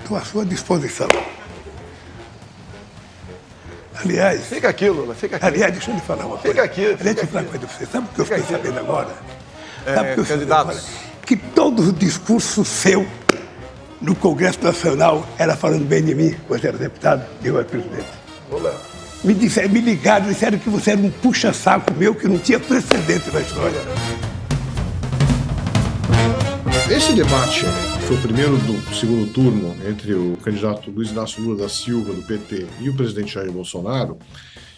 estou à sua disposição. Aliás... Fica aqui, Lula, fica aqui. Aliás, deixa eu lhe falar uma coisa. Fica aqui, Aliás, deixa eu falar uma coisa pra você. Sabe o que eu fiquei sabendo agora? Sabe o que eu fiquei candidatos. sabendo agora? Que todo o discurso seu no Congresso Nacional era falando bem de mim, você era deputado e eu era presidente. Lula. Me ligaram, disseram que você era um puxa-saco meu que não tinha precedente na história. Esse debate foi o primeiro do segundo turno entre o candidato Luiz Inácio Lula da Silva, do PT, e o presidente Jair Bolsonaro.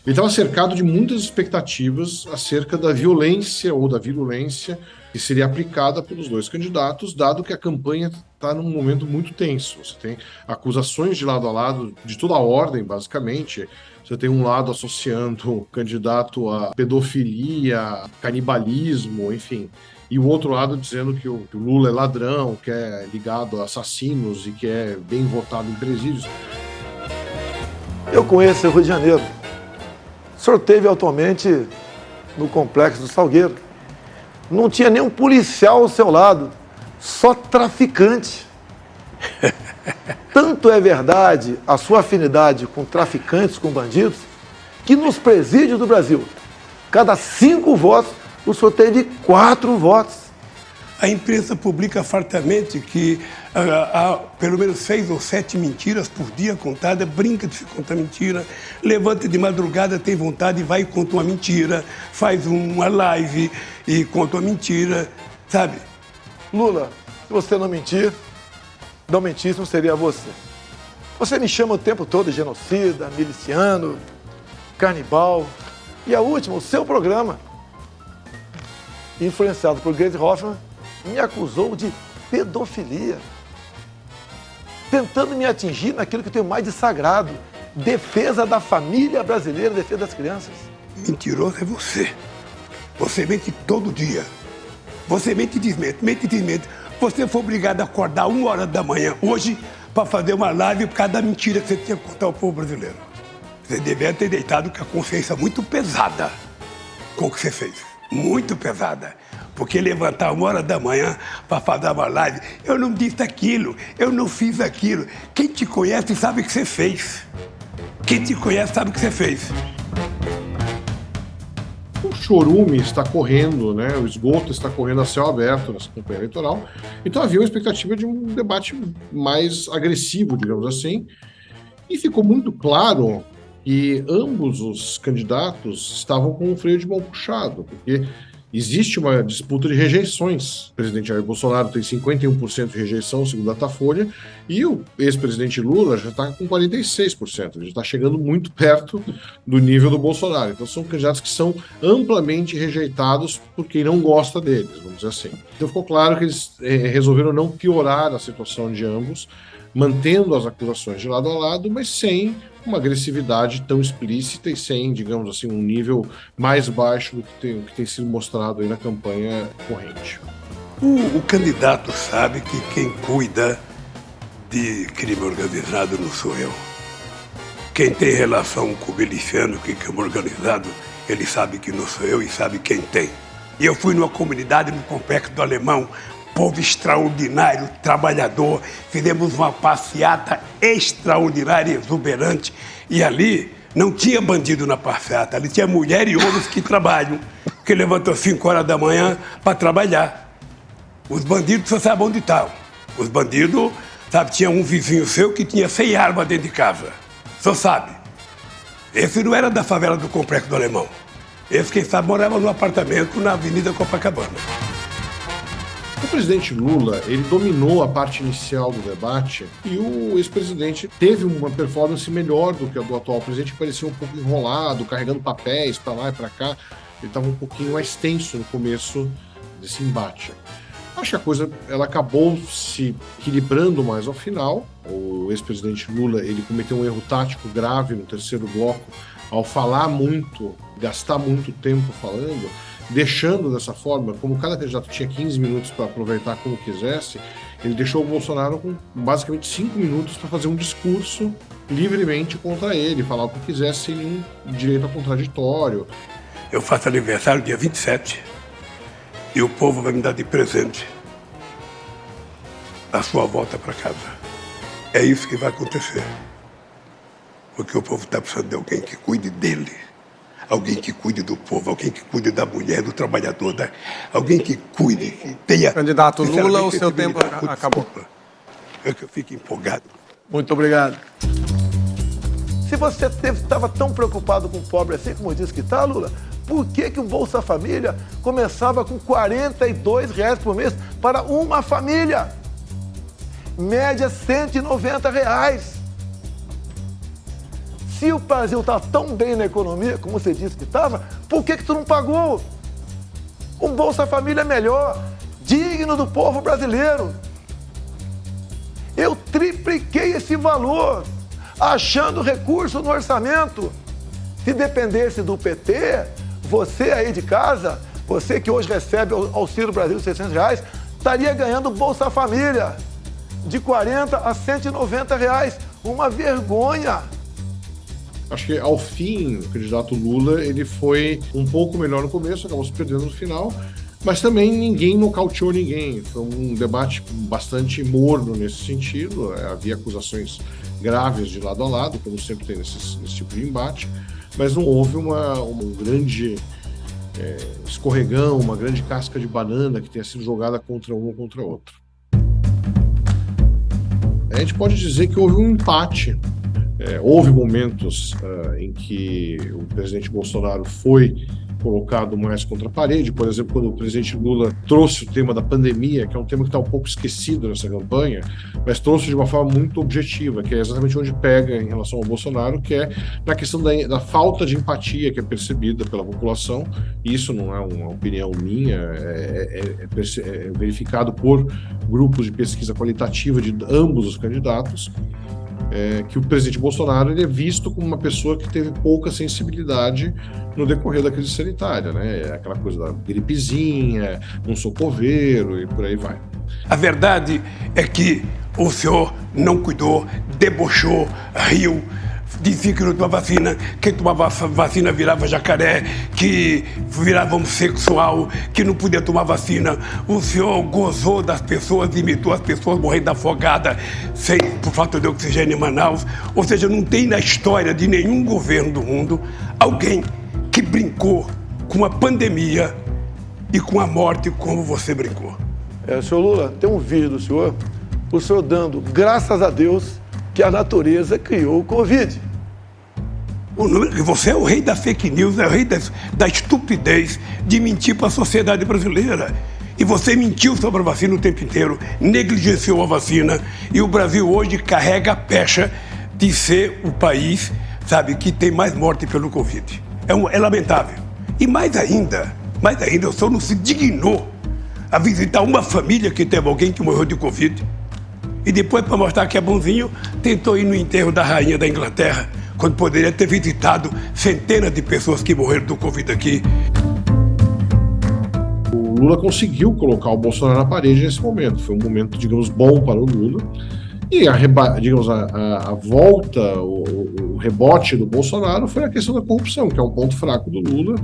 Ele estava cercado de muitas expectativas acerca da violência ou da virulência que seria aplicada pelos dois candidatos, dado que a campanha está num momento muito tenso. Você tem acusações de lado a lado, de toda a ordem, basicamente. Você tem um lado associando o candidato a pedofilia, canibalismo, enfim. E o outro lado dizendo que o Lula é ladrão, que é ligado a assassinos e que é bem votado em presídios. Eu conheço o Rio de Janeiro. O senhor esteve atualmente no Complexo do Salgueiro. Não tinha nenhum policial ao seu lado, só traficante. Tanto é verdade a sua afinidade com traficantes, com bandidos, que nos presídios do Brasil, cada 5 votos, o senhor teve 4 votos. A imprensa publica fartamente que há pelo menos 6 ou 7 mentiras por dia contadas, brinca de se contar mentira, levanta de madrugada, tem vontade e vai e conta uma mentira, faz uma live e conta uma mentira, sabe? Lula, se você não mentir, não mentisse, não seria você. Você me chama o tempo todo de genocida, miliciano, canibal. E a última, o seu programa, influenciado por Gleisi Hoffmann, me acusou de pedofilia, tentando me atingir naquilo que eu tenho mais de sagrado, defesa da família brasileira, defesa das crianças. Mentiroso é você. Você mente todo dia. Você mente e desmente, mente e desmente. Você foi obrigado a acordar 1h da manhã hoje para fazer uma live por causa da mentira que você tinha que contar ao povo brasileiro. Você devia ter deitado com a consciência muito pesada com o que você fez. Muito pesada. Porque levantar 1h da manhã para fazer uma live, eu não disse aquilo, eu não fiz aquilo. Quem te conhece sabe o que você fez. Quem te conhece sabe o que você fez. O chorume está correndo, né? O esgoto está correndo a céu aberto nessa campanha eleitoral. Então havia uma expectativa de um debate mais agressivo, digamos assim. E ficou muito claro que ambos os candidatos estavam com o freio de mão puxado, porque existe uma disputa de rejeições. O presidente Jair Bolsonaro tem 51% de rejeição, segundo a Datafolha, e o ex-presidente Lula já está com 46%. Ele já está chegando muito perto do nível do Bolsonaro. Então são candidatos que são amplamente rejeitados por quem não gosta deles, vamos dizer assim. Então ficou claro que eles resolveram não piorar a situação de ambos, mantendo as acusações de lado a lado, mas sem uma agressividade tão explícita e sem, digamos assim, um nível mais baixo do que tem sido mostrado aí na campanha corrente. O candidato sabe que quem cuida de crime organizado não sou eu. Quem tem relação com o miliciano, com crime organizado, ele sabe que não sou eu e sabe quem tem. E eu fui numa comunidade no Complexo do Alemão, povo extraordinário, trabalhador, fizemos uma passeata extraordinária, exuberante, e ali não tinha bandido na passeata, ali tinha mulher e homens que trabalham, que levantam 5h da manhã para trabalhar. Os bandidos, você sabe onde estavam. Os bandidos, sabe, tinha um vizinho seu que tinha 100 armas dentro de casa. Você sabe. Esse não era da favela do Complexo do Alemão. Esse, quem sabe, morava num apartamento na Avenida Copacabana. O presidente Lula, ele dominou a parte inicial do debate e o ex-presidente teve uma performance melhor do que a do atual presidente, que parecia um pouco enrolado, carregando papéis para lá e para cá. Ele estava um pouquinho mais tenso no começo desse embate. Acho que a coisa ela acabou se equilibrando mais ao final. O ex-presidente Lula, ele cometeu um erro tático grave no terceiro bloco ao falar muito, gastar muito tempo falando, deixando dessa forma, como cada candidato tinha 15 minutos para aproveitar como quisesse, ele deixou o Bolsonaro com basicamente 5 minutos para fazer um discurso livremente contra ele, falar o que quisesse sem nenhum direito a contraditório. Eu faço aniversário dia 27 e o povo vai me dar de presente a sua volta para casa. É isso que vai acontecer. Porque o povo está precisando de alguém que cuide dele. Alguém que cuide do povo, alguém que cuide da mulher, do trabalhador, alguém que cuide, que tenha... Candidato Lula, o seu tempo acabou. É que eu fico empolgado. Muito obrigado. Se você estava tão preocupado com o pobre assim como diz que está, Lula, por que o Bolsa Família começava com R$ 42 por mês para uma família? Média R$ 190. Se o Brasil está tão bem na economia, como você disse que estava, por que tu não pagou? O Bolsa Família é melhor, digno do povo brasileiro. Eu tripliquei esse valor, achando recurso no orçamento. Se dependesse do PT, você aí de casa, você que hoje recebe o Auxílio Brasil de R$ 600, estaria ganhando Bolsa Família de R$ 40 a R$ 190. Uma vergonha. Acho que, ao fim, o candidato Lula, ele foi um pouco melhor no começo, acabou se perdendo no final, mas também ninguém nocauteou ninguém. Foi um debate bastante morno nesse sentido, havia acusações graves de lado a lado, como sempre tem nesse tipo de embate, mas não houve um grande escorregão, uma grande casca de banana que tenha sido jogada contra um ou contra outro. A gente pode dizer que houve um empate. Houve momentos em que o presidente Bolsonaro foi colocado mais contra a parede, por exemplo, quando o presidente Lula trouxe o tema da pandemia, que é um tema que está um pouco esquecido nessa campanha, mas trouxe de uma forma muito objetiva, que é exatamente onde pega em relação ao Bolsonaro, que é na questão da falta de empatia que é percebida pela população. Isso não é uma opinião minha, é verificado por grupos de pesquisa qualitativa de ambos os candidatos. Que o presidente Bolsonaro ele é visto como uma pessoa que teve pouca sensibilidade no decorrer da crise sanitária, né? Aquela coisa da gripezinha, um sou coveiro e por aí vai. A verdade é que o senhor não cuidou, debochou, riu, dizia que não tomava vacina, quem tomava vacina virava jacaré, que virava homossexual, que não podia tomar vacina. O senhor gozou das pessoas, imitou as pessoas morrendo afogada por falta de oxigênio em Manaus. Ou seja, não tem na história de nenhum governo do mundo alguém que brincou com a pandemia e com a morte como você brincou. Senhor Lula, tem um vídeo do senhor, o senhor dando graças a Deus que a natureza criou o Covid. Você é o rei da fake news, é o rei da estupidez de mentir para a sociedade brasileira. E você mentiu sobre a vacina o tempo inteiro, negligenciou a vacina, e o Brasil hoje carrega a pecha de ser o país, que tem mais morte pelo Covid. É lamentável. E mais ainda, o senhor não se dignou a visitar uma família que teve alguém que morreu de Covid. E depois, para mostrar que é bonzinho, tentou ir no enterro da rainha da Inglaterra, quando poderia ter visitado centenas de pessoas que morreram do Covid aqui. O Lula conseguiu colocar o Bolsonaro na parede nesse momento. Foi um momento, digamos, bom para o Lula. E a volta, o rebote do Bolsonaro foi a questão da corrupção, que é um ponto fraco do Lula.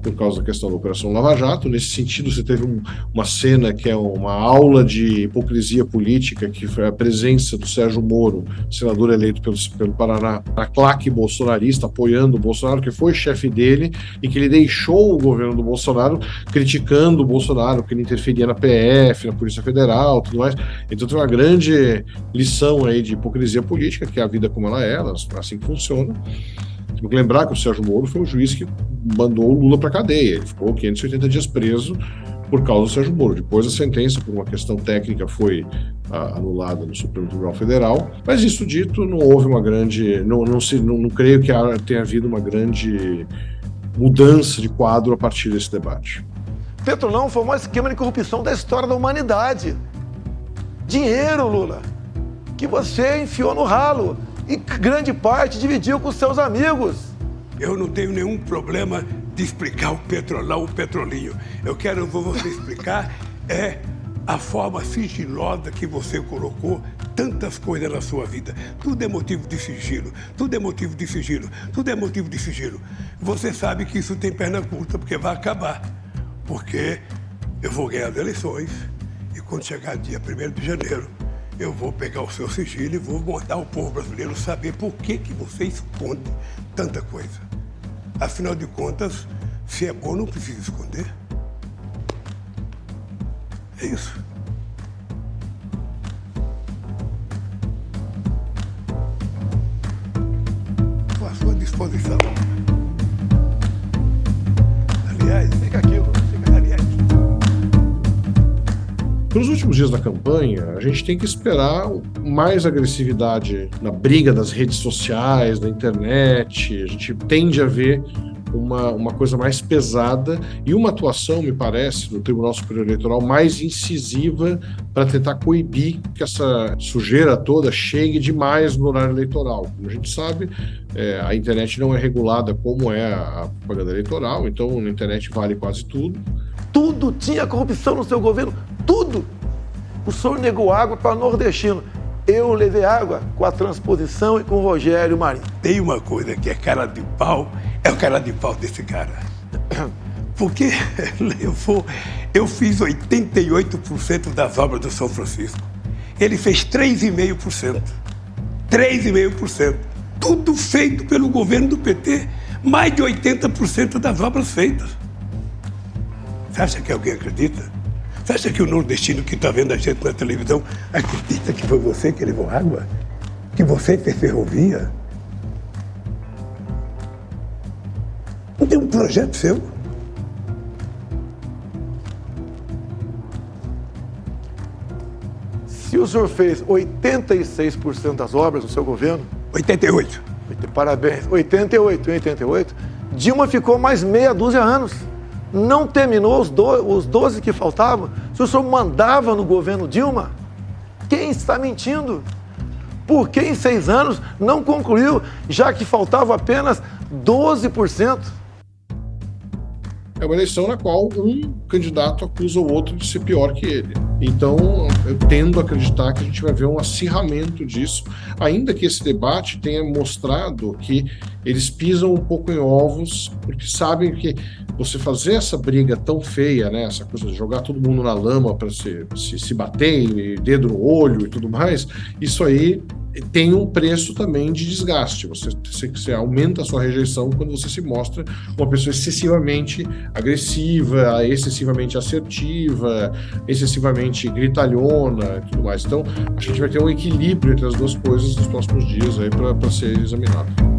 Por causa da questão da Operação Lava Jato. Nesse sentido, você teve uma cena que é uma aula de hipocrisia política, que foi a presença do Sérgio Moro, senador eleito pelo Paraná, a claque bolsonarista, apoiando o Bolsonaro, que foi chefe dele, e que ele deixou o governo do Bolsonaro criticando o Bolsonaro, porque ele interferia na PF, na Polícia Federal, tudo mais. Então tem uma grande lição aí de hipocrisia política, que é a vida como ela é, assim que funciona. Tem que lembrar que o Sérgio Moro foi o juiz que mandou o Lula para a cadeia. Ele ficou 580 dias preso por causa do Sérgio Moro. Depois a sentença, por uma questão técnica, foi anulada no Supremo Tribunal Federal. Mas isso dito, não houve uma grande... Não creio que tenha havido uma grande mudança de quadro a partir desse debate. Petrolão foi o maior esquema de corrupção da história da humanidade. Dinheiro, Lula, que você enfiou no ralo. E grande parte dividiu com seus amigos. Eu não tenho nenhum problema de explicar o Petrolão, o Petrolinho. Eu quero você explicar a forma sigilosa que você colocou tantas coisas na sua vida. Tudo é motivo de sigilo, tudo é motivo de sigilo, tudo é motivo de sigilo. Você sabe que isso tem perna curta, porque vai acabar. Porque eu vou ganhar as eleições e quando chegar dia 1º de janeiro, eu vou pegar o seu sigilo e vou mandar o povo brasileiro saber por que você esconde tanta coisa. Afinal de contas, se é bom, não precisa esconder. É isso. Estou à sua disposição. Aliás, Fica aquilo. Nos últimos dias da campanha, a gente tem que esperar mais agressividade na briga das redes sociais, da internet. A gente tende a ver uma coisa mais pesada e uma atuação, me parece, do Tribunal Superior Eleitoral mais incisiva para tentar coibir que essa sujeira toda chegue demais no horário eleitoral. Como a gente sabe, a internet não é regulada como é a propaganda eleitoral, então na internet vale quase tudo. Tudo tinha corrupção no seu governo, tudo. O senhor negou água para nordestino. Eu levei água com a transposição e com o Rogério Marinho. Tem uma coisa que é cara de pau, é o cara de pau desse cara. Porque eu fiz 88% das obras do São Francisco. Ele fez 3,5%. 3,5%. Tudo feito pelo governo do PT. Mais de 80% das obras feitas. Você acha que alguém acredita? Você acha que o nordestino que está vendo a gente na televisão acredita que foi você que levou água? Que você fez ferrovia? Não tem um projeto seu? Se o senhor fez 86% das obras no seu governo... 88. Parabéns. 88. Dilma ficou mais meia dúzia anos. Não terminou os 12 que faltavam. Se o senhor mandava no governo Dilma, quem está mentindo? Por que em 6 anos não concluiu, já que faltava apenas 12%? É uma eleição na qual um candidato acusa o outro de ser pior que ele. Então, eu tendo a acreditar que a gente vai ver um acirramento disso, ainda que esse debate tenha mostrado que eles pisam um pouco em ovos, porque sabem que você fazer essa briga tão feia, né, essa coisa de jogar todo mundo na lama para se bater, dedo no olho e tudo mais, isso aí tem um preço também de desgaste. Você aumenta a sua rejeição quando você se mostra uma pessoa excessivamente agressiva, excessivamente assertiva, excessivamente gritalhona e tudo mais. Então, a gente vai ter um equilíbrio entre as duas coisas nos próximos dias aí para ser examinado.